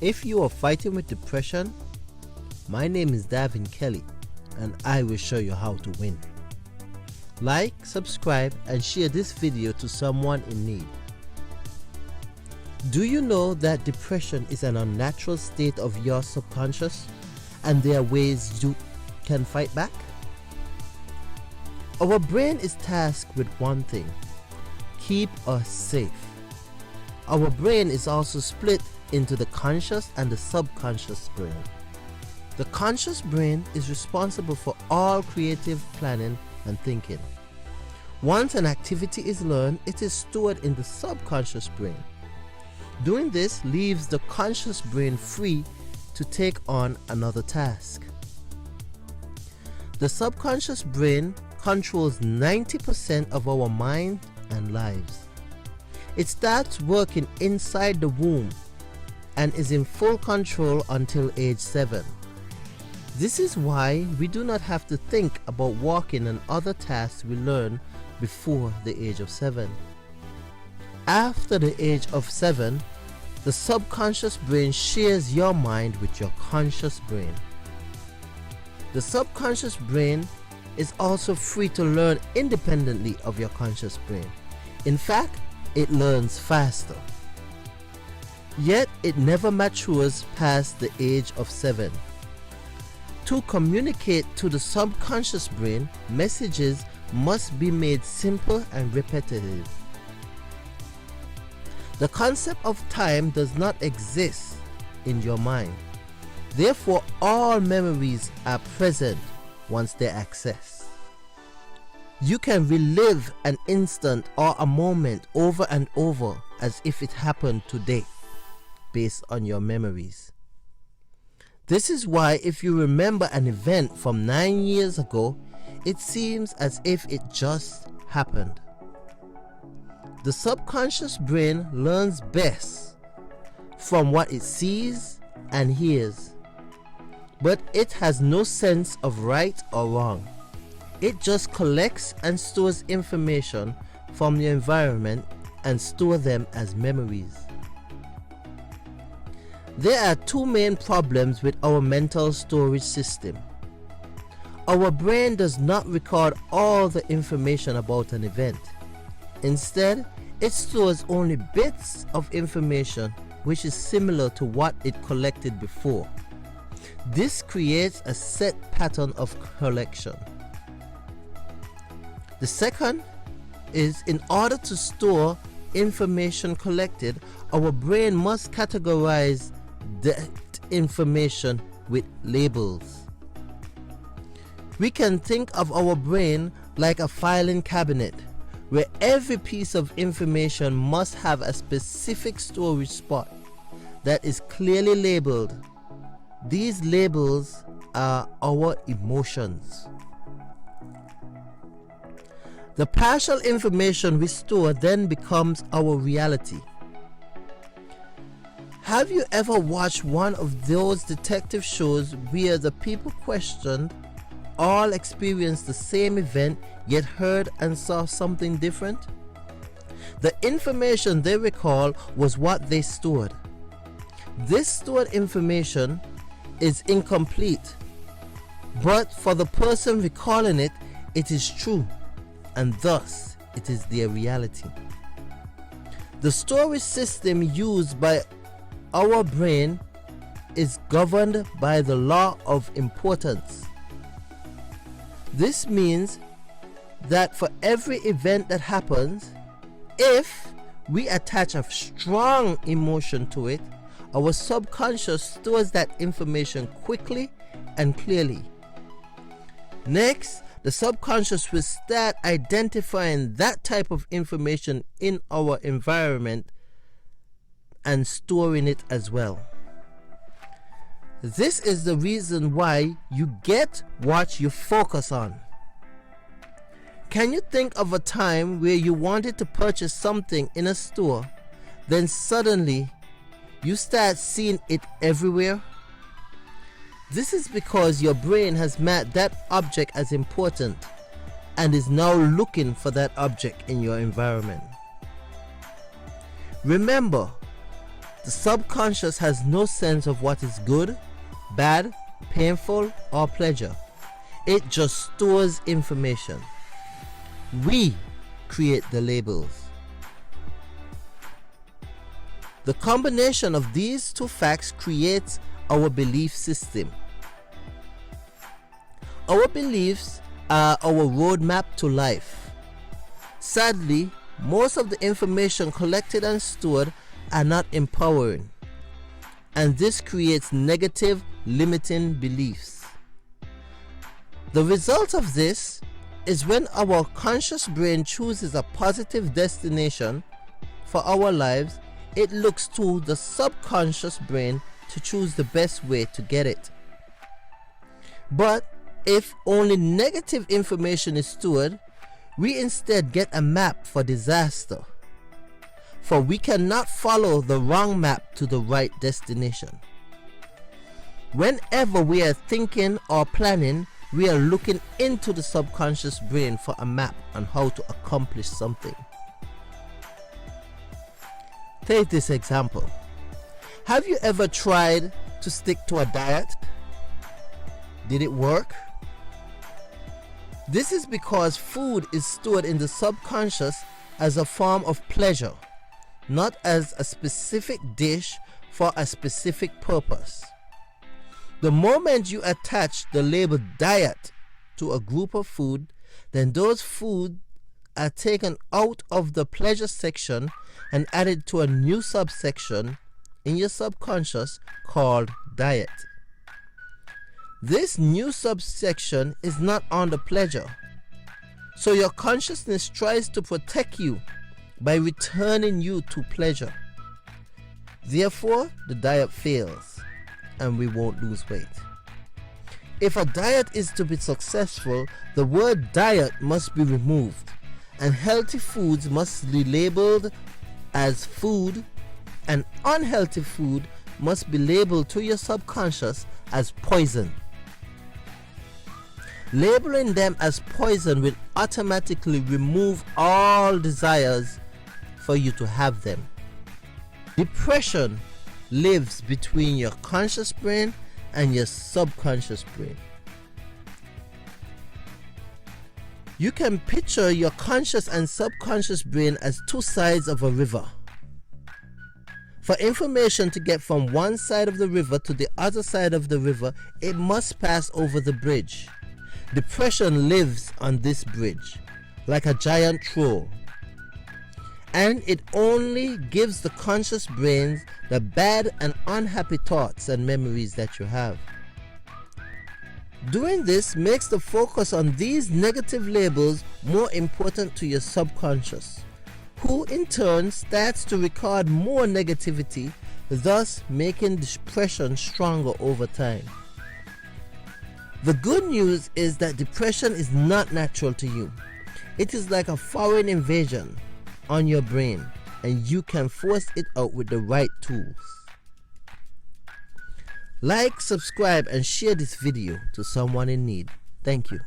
If you are fighting with depression, my name is Darvin Kelly and I will show you how to win. Like, subscribe and share this video to someone in need. Do you know that depression is an unnatural state of your subconscious and there are ways you can fight back? Our brain is tasked with one thing: keep us safe. Our brain is also split into the conscious and the subconscious brain. The conscious brain is responsible for all creative planning and thinking. Once an activity is learned, it is stored in the subconscious brain. Doing this leaves the conscious brain free to take on another task. The subconscious brain controls 90% of our mind and lives. It starts working inside the womb and is in full control until age 7. This is why we do not have to think about walking and other tasks we learn before the age of 7. After the age of 7, the subconscious brain shares your mind with your conscious brain. The subconscious brain is also free to learn independently of your conscious brain. In fact, it learns faster. Yet it never matures past the age of 7. To communicate to the subconscious brain, messages must be made simple and repetitive. The concept of time does not exist in your mind. Therefore, all memories are present once they're accessed. You can relive an instant or a moment over and over as if it happened today, based on your memories. This is why if you remember an event from 9 years ago, it seems as if it just happened. The subconscious brain learns best from what it sees and hears, but it has no sense of right or wrong. It just collects and stores information from the environment and stores them as memories. There are two main problems with our mental storage system. Our brain does not record all the information about an event. Instead, it stores only bits of information which is similar to what it collected before. This creates a set pattern of collection. The second is, in order to store information collected, our brain must categorize that information with labels. We can think of our brain like a filing cabinet, where every piece of information must have a specific storage spot that is clearly labeled. These labels are our emotions. The partial information we store then becomes our reality. Have you ever watched one of those detective shows where the people questioned all experienced the same event yet heard and saw something different? The information they recall was what they stored. This stored information is incomplete, but for the person recalling it, it is true, and thus it is their reality. The storage system used by our brain is governed by the law of importance. This means that for every event that happens, if we attach a strong emotion to it, our subconscious stores that information quickly and clearly. Next, the subconscious will start identifying that type of information in our environment and storing it as well. This is the reason why you get what you focus on. Can you think of a time where you wanted to purchase something in a store, then suddenly you start seeing it everywhere? This is because your brain has marked that object as important and is now looking for that object in your environment. Remember, The subconscious has no sense of what is good, bad, painful, or pleasure. It just stores information. We create the labels. The combination of these two facts creates our belief system. Our beliefs are our roadmap to life. Sadly, most of the information collected and stored are not empowering, and this creates negative, limiting beliefs. The result of this is when our conscious brain chooses a positive destination for our lives, it looks to the subconscious brain to choose the best way to get it. But if only negative information is stored, we instead get a map for disaster, for we cannot follow the wrong map to the right destination. Whenever we are thinking or planning, we are looking into the subconscious brain for a map on how to accomplish something. Take this example. Have you ever tried to stick to a diet? Did it work? This is because food is stored in the subconscious as a form of pleasure, not as a specific dish for a specific purpose. The moment you attach the label diet to a group of food, then those foods are taken out of the pleasure section and added to a new subsection in your subconscious called diet. This new subsection is not under pleasure, so your consciousness tries to protect you by returning you to pleasure. Therefore, the diet fails and we won't lose weight. If a diet is to be successful, the word diet must be removed, and healthy foods must be labeled as food, and unhealthy food must be labeled to your subconscious as poison. Labeling them as poison will automatically remove all desires for you to have them. Depression lives between your conscious brain and your subconscious brain. You can picture your conscious and subconscious brain as two sides of a river. For information to get from one side of the river to the other side of the river, it must pass over the bridge. Depression lives on this bridge, like a giant troll, and it only gives the conscious brains the bad and unhappy thoughts and memories that you have. Doing this makes the focus on these negative labels more important to your subconscious, who in turn starts to record more negativity, thus making depression stronger over time. The good news is that depression is not natural to you. It is like a foreign invasion on your brain, and you can force it out with the right tools. Like, subscribe, and share this video to someone in need. Thank you.